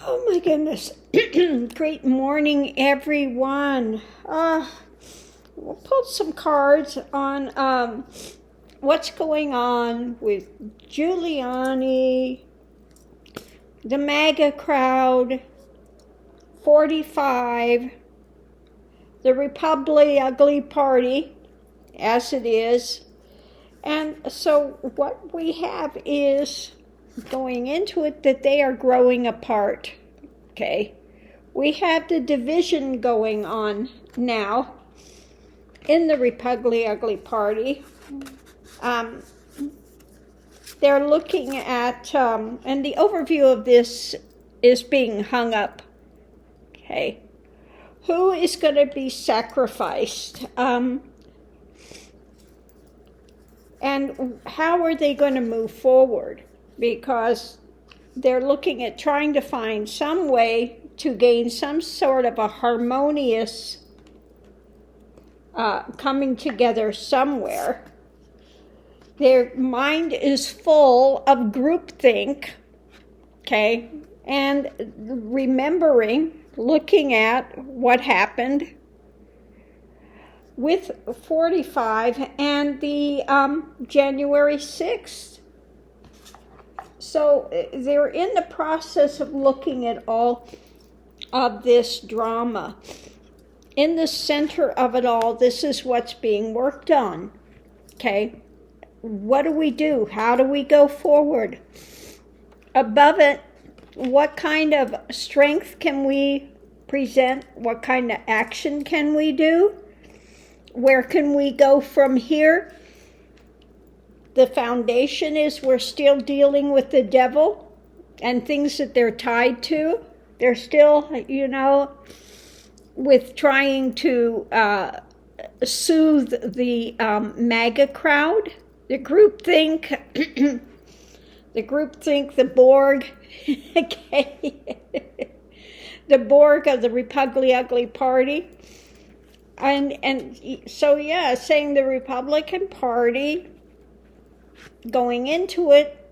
Oh my goodness. Great morning, everyone. We'll pull some cards on what's going on with Giuliani, the MAGA crowd, 45, the Republican Ugly Party, as it is. And so what we have is going into it that they are growing apart. Okay, we have the division going on now in the Republican Ugly Party. They're looking at, and the overview of this is being hung up. Okay, who is going to be sacrificed? And how are they going to move forward? Because they're looking at trying to find some way to gain some sort of a harmonious coming together somewhere. Their mind is full of groupthink, okay, and remembering, looking at what happened with 45 and the January 6th. So they're in the process of looking at all of this drama. In the center of it all, this is what's being worked on. Okay? What do we do? How do we go forward? Above it, what kind of strength can we present? What kind of action can we do? Where can we go from here? The foundation is we're still dealing with the devil and things that they're tied to. They're still, with trying to soothe the MAGA crowd, the groupthink, the Borg, okay, the Borg of the Republican Ugly Party. And so, saying the Republican Party going into it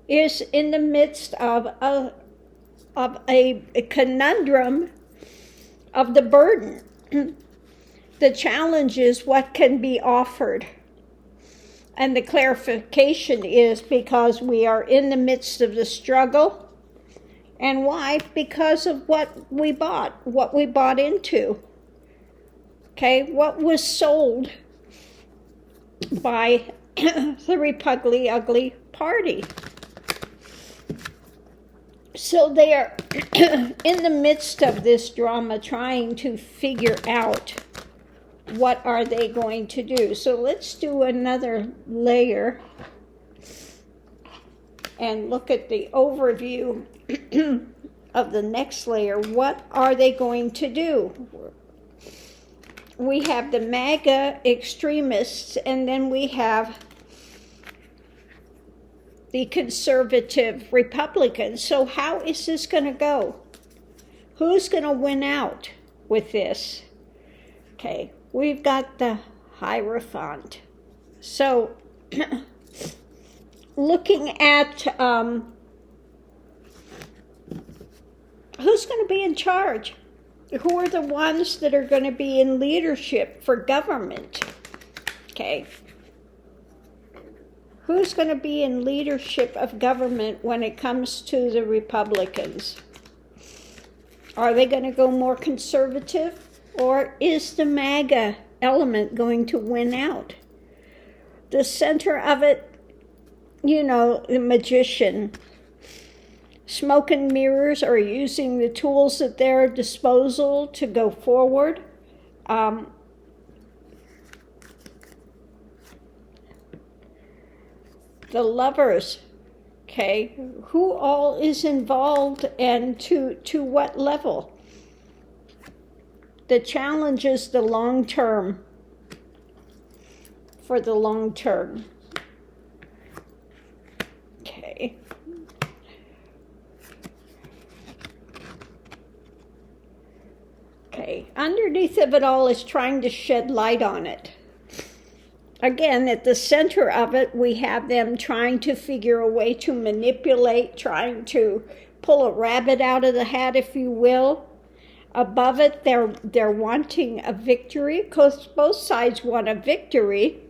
is in the midst of a conundrum of the burden. The challenge is what can be offered. And the clarification is because we are in the midst of the struggle. And why? Because of what we bought into. Okay, what was sold by the Republican Ugly Party. So they are in the midst of this drama trying to figure out what are they going to do. So let's do another layer and look at the overview of the next layer. What are they going to do? We have the MAGA extremists, and then we have the conservative Republicans. So how is this going to go? Who's going to win out with this? Okay, we've got the Hierophant. So looking at who's going to be in charge? Who are the ones that are going to be in leadership for government? Okay. Who's going to be in leadership of government when it comes to the Republicans? Are they going to go more conservative? Or is the MAGA element going to win out? The center of it, the magician. Smoke and mirrors are using the tools at their disposal to go forward. The lovers, okay, who all is involved and to what level? The challenge is the long term, for the long term. Okay. Okay, underneath of it all is trying to shed light on it. Again, at the center of it, we have them trying to figure a way to manipulate, trying to pull a rabbit out of the hat, if you will. Above it, they're wanting a victory, because both sides want a victory.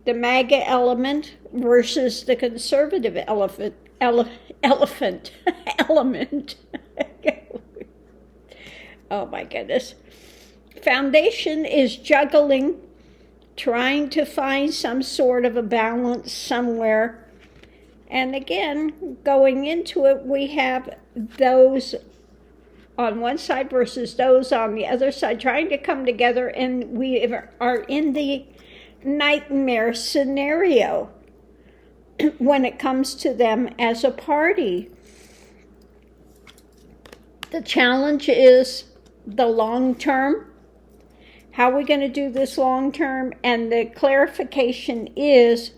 The MAGA element versus the conservative element. Oh my goodness. Foundation is juggling, trying to find some sort of a balance somewhere. And again, going into it, we have those on one side versus those on the other side trying to come together, and we are in the nightmare scenario when it comes to them as a party. The challenge is the long term. How are we going to do this long term? And the clarification is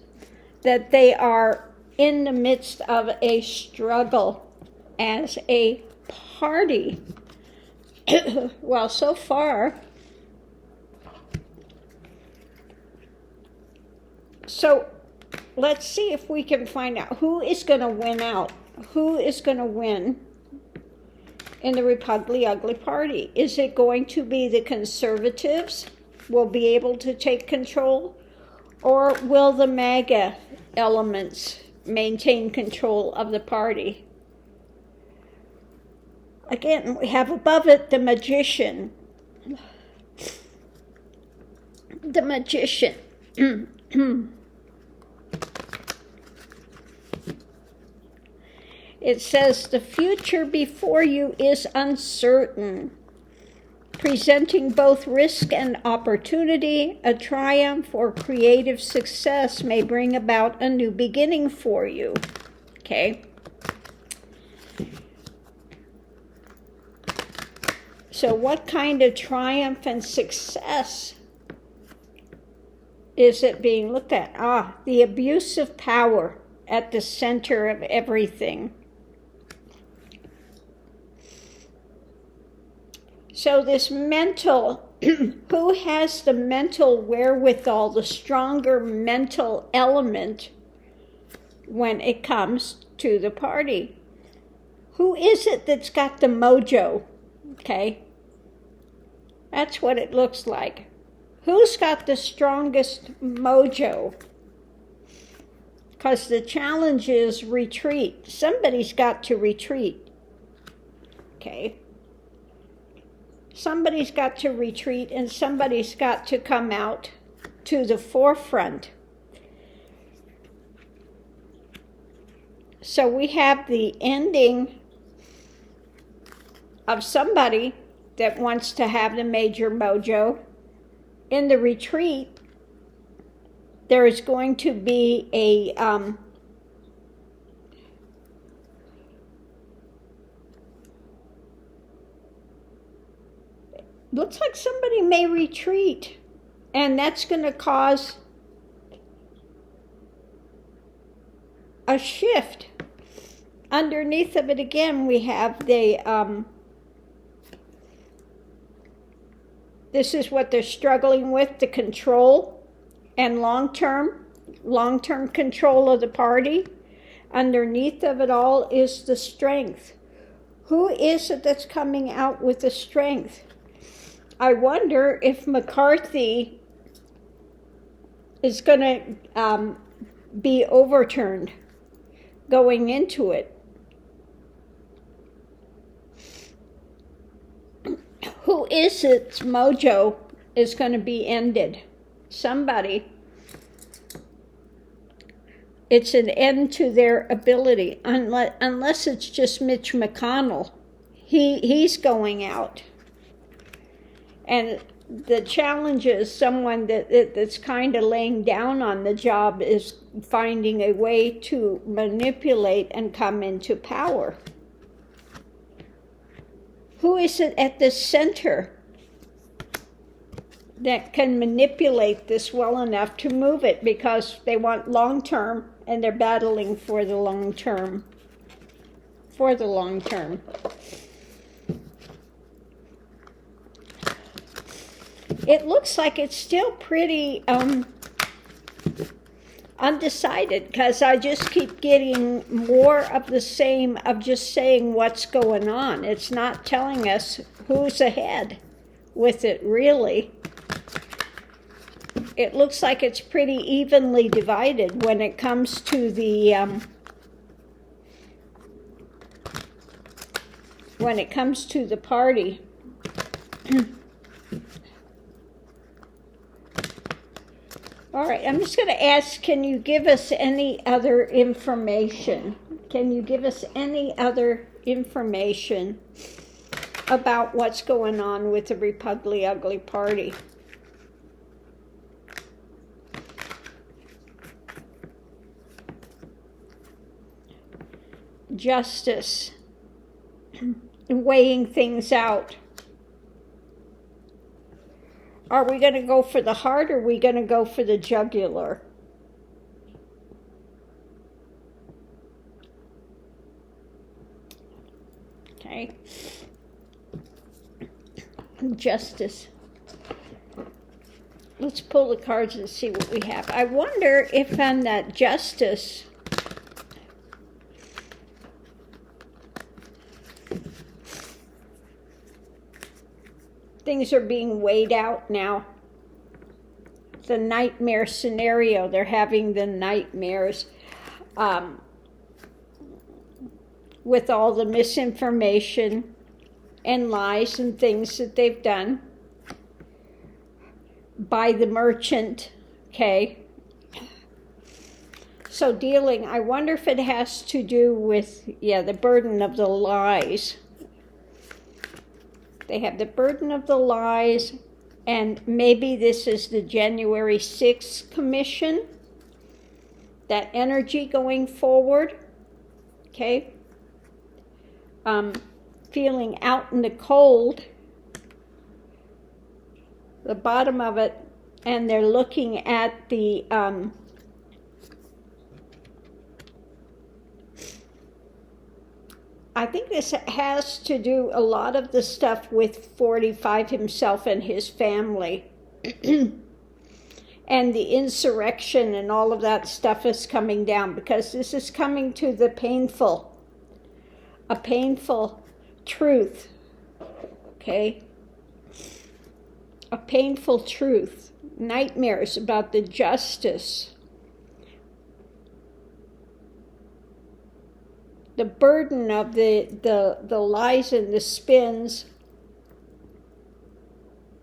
that they are in the midst of a struggle as a party. Well, so far, so let's see if we can find out who is going to win out. Who is going to win in the Republic Ugly Party? Is it going to be the conservatives will be able to take control, or will the MAGA elements maintain control of the party? Again, we have above it the magician. The magician. It says, the future before you is uncertain, presenting both risk and opportunity. A triumph or creative success may bring about a new beginning for you. Okay. So what kind of triumph and success is it being looked at? The abuse of power at the center of everything. So this mental, who has the mental wherewithal, the stronger mental element when it comes to the party? Who is it that's got the mojo? Okay. That's what it looks like. Who's got the strongest mojo? Because the challenge is retreat. Somebody's got to retreat. Okay. Somebody's got to retreat, and somebody's got to come out to the forefront. So we have the ending of somebody that wants to have the major mojo. In the retreat, there is going to be a looks like somebody may retreat, and that's going to cause a shift. Underneath of it again, we have the this is what they're struggling with, the control and long-term control of the party. Underneath of it all is the strength. Who is it that's coming out with the strength? I wonder if McCarthy is going to be overturned going into it. Who is its mojo is going to be ended? Somebody. It's an end to their ability, unless it's just Mitch McConnell. He's going out. And the challenge is someone that's kind of laying down on the job is finding a way to manipulate and come into power. Who is it at the center that can manipulate this well enough to move it? Because they want long term, and they're battling for the long term. For the long term. It looks like it's still pretty undecided, because I just keep getting more of the same of just saying what's going on. It's not telling us who's ahead with it, really. It looks like it's pretty evenly divided when it comes to the party. All right, I'm just going to ask, can you give us any other information? Can you give us any other information about what's going on with the Repugly Ugly Party? Justice, weighing things out. Are we going to go for the heart, or are we going to go for the jugular? Okay. Justice. Let's pull the cards and see what we have. I wonder if on that justice, things are being weighed out now. The nightmare scenario, they're having the nightmares with all the misinformation and lies and things that they've done by the merchant, okay? So dealing, I wonder if it has to do with, the burden of the lies. They have the burden of the lies, and maybe this is the January 6th commission, that energy going forward, okay? Feeling out in the cold, the bottom of it, and they're looking at the I think this has to do a lot of the stuff with 45 himself and his family. And the insurrection and all of that stuff is coming down, because this is coming to the a painful truth, okay? A painful truth. Nightmares about the justice. The burden of the lies and the spins.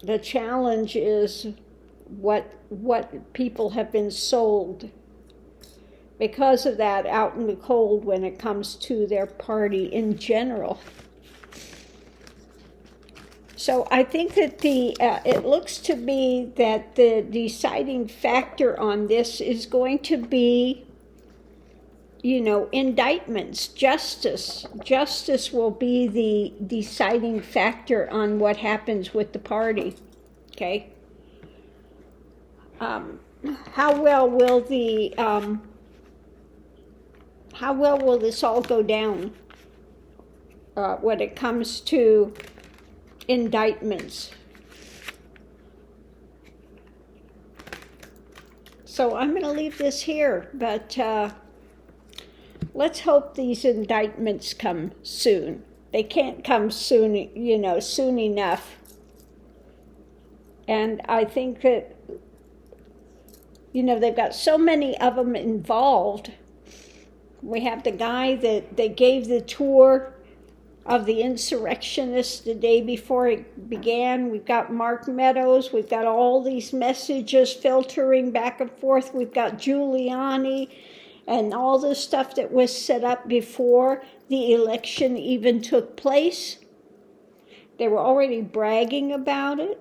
The challenge is what people have been sold because of that out in the cold when it comes to their party in general. So I think that it looks to me that the deciding factor on this is going to be, indictments, justice. Justice will be the deciding factor on what happens with the party, okay? How well will this all go down when it comes to indictments? So I'm going to leave this here, but let's hope these indictments come soon. They can't come soon, soon enough. And I think that, they've got so many of them involved. We have the guy that they gave the tour of the insurrectionists the day before it began. We've got Mark Meadows. We've got all these messages filtering back and forth. We've got Giuliani and all the stuff that was set up before the election even took place. They were already bragging about it.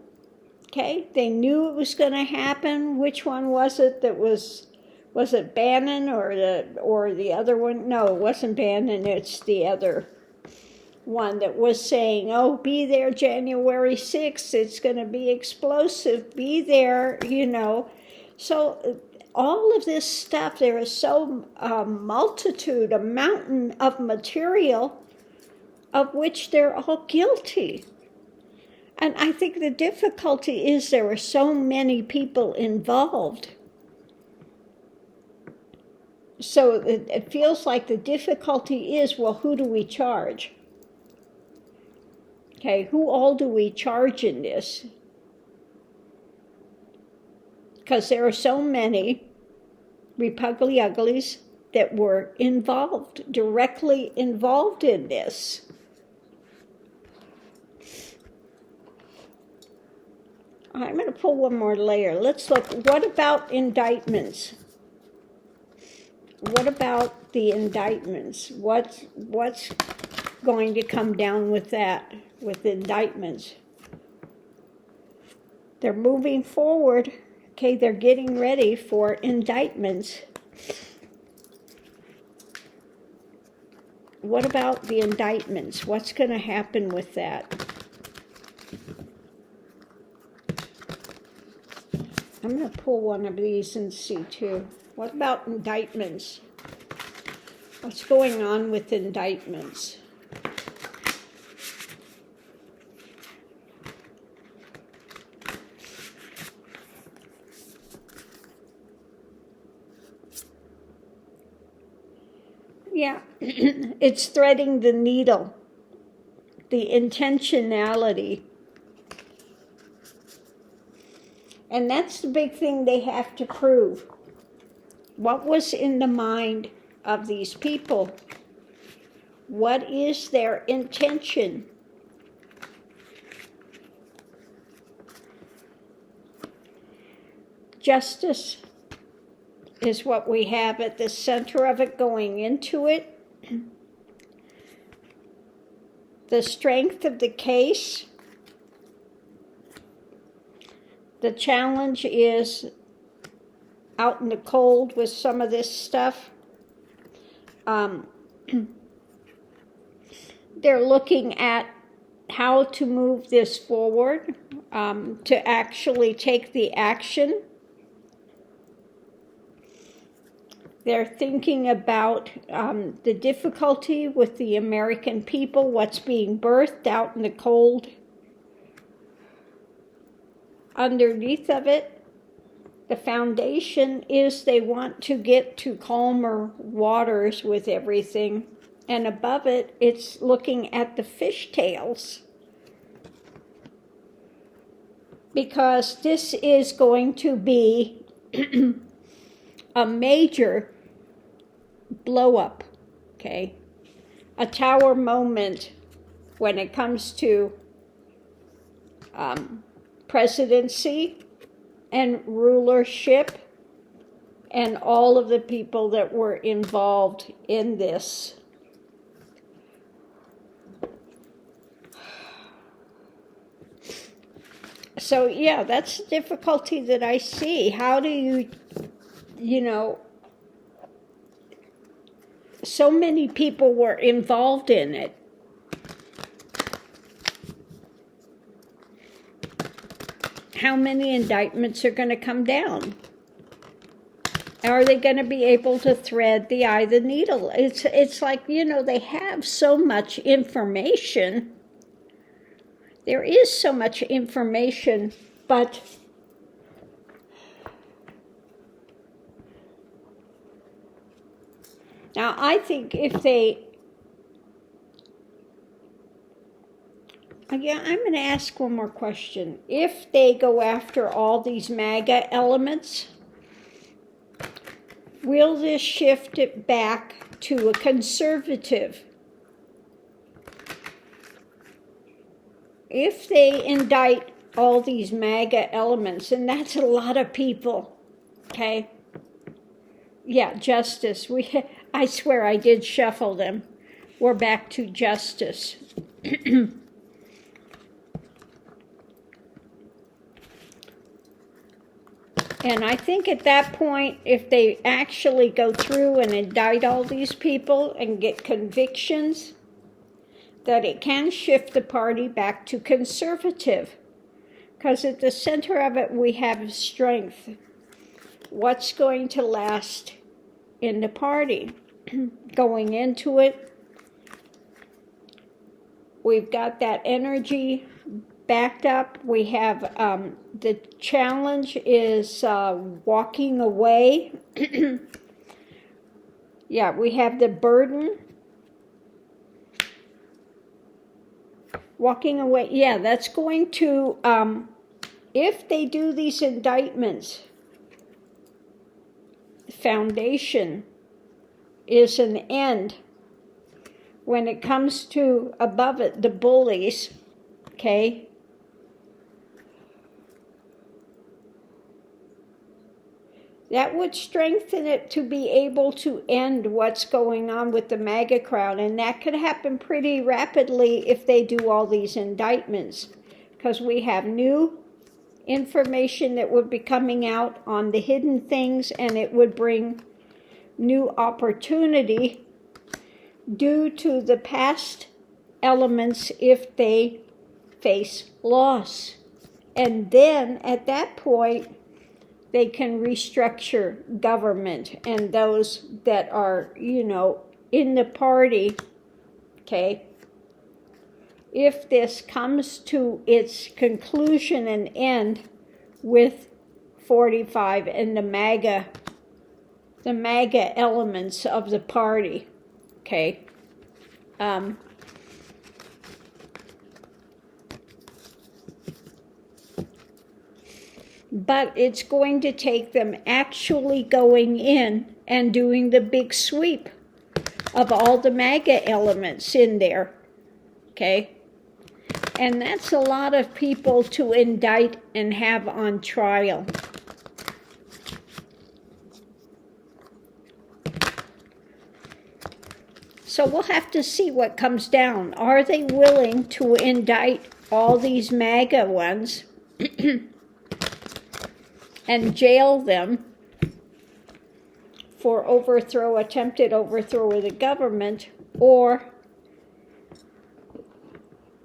Okay, they knew it was going to happen. Which one was it that was it Bannon or the other one? No, it wasn't Bannon, it's the other one that was saying, oh, be there January 6th, it's going to be explosive, be there, So all of this stuff, there is so a mountain of material of which they're all guilty. And I think the difficulty is there are so many people involved. So it feels like the difficulty is, well, who do we charge? Okay, who all do we charge in this? Because there are so many Repugly Uglies that were involved, directly involved in this. I'm going to pull one more layer. Let's look. What about indictments? What about the indictments? What's going to come down with that, with indictments? They're moving forward. Okay, they're getting ready for indictments. What about the indictments? What's going to happen with that? I'm going to pull one of these and see too. What about indictments? What's going on with indictments? Yeah, it's threading the needle, the intentionality. And that's the big thing they have to prove. What was in the mind of these people? What is their intention? Justice is what we have at the center of it going into it. The strength of the case. The challenge is out in the cold with some of this stuff. They're looking at how to move this forward, to actually take the action. They're thinking about the difficulty with the American people, what's being birthed out in the cold. Underneath of it, the foundation is they want to get to calmer waters with everything. And above it, it's looking at the fishtails. Because this is going to be a major blow up, okay? A tower moment when it comes to presidency and rulership and all of the people that were involved in this. So yeah, that's the difficulty that I see. How do you know, so many people were involved in it. How many indictments are going to come down? Are they going to be able to thread the eye of the needle? It's like, you know, they have so much information. There is so much information, but now I think if they, again, I'm going to ask one more question. If they go after all these MAGA elements, will this shift it back to a conservative? If they indict all these MAGA elements, and that's a lot of people, okay? Yeah, justice. I swear I did shuffle them. We're back to justice. And I think at that point, if they actually go through and indict all these people and get convictions, that it can shift the party back to conservative. Because at the center of it, we have strength. What's going to last in the party? Going into it, we've got that energy backed up. We have the challenge is walking away Yeah, we have the burden. Walking away. Yeah, that's going to, if they do these indictments, the foundation is an end. When it comes to above it, the bullies, okay? That would strengthen it to be able to end what's going on with the MAGA crowd. And that could happen pretty rapidly if they do all these indictments. Because we have new information that would be coming out on the hidden things, and it would bring new opportunity due to the past elements if they face loss. And then at that point, they can restructure government, and those that are, in the party, okay, if this comes to its conclusion and end with 45 and the MAGA elements of the party, okay, but it's going to take them actually going in and doing the big sweep of all the MAGA elements in there, okay? And that's a lot of people to indict and have on trial. So we'll have to see what comes down. Are they willing to indict all these MAGA ones and jail them for attempted overthrow of the government, or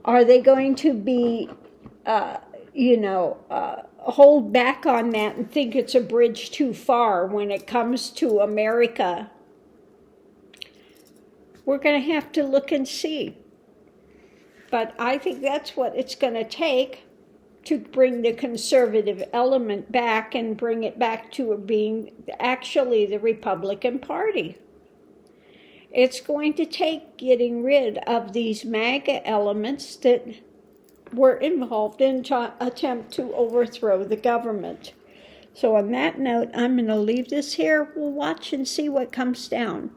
are they going to be, hold back on that and think it's a bridge too far when it comes to America? We're going to have to look and see. But I think that's what it's going to take to bring the conservative element back and bring it back to being actually the Republican Party. It's going to take getting rid of these MAGA elements that were involved in attempt to overthrow the government. So on that note, I'm going to leave this here. We'll watch and see what comes down.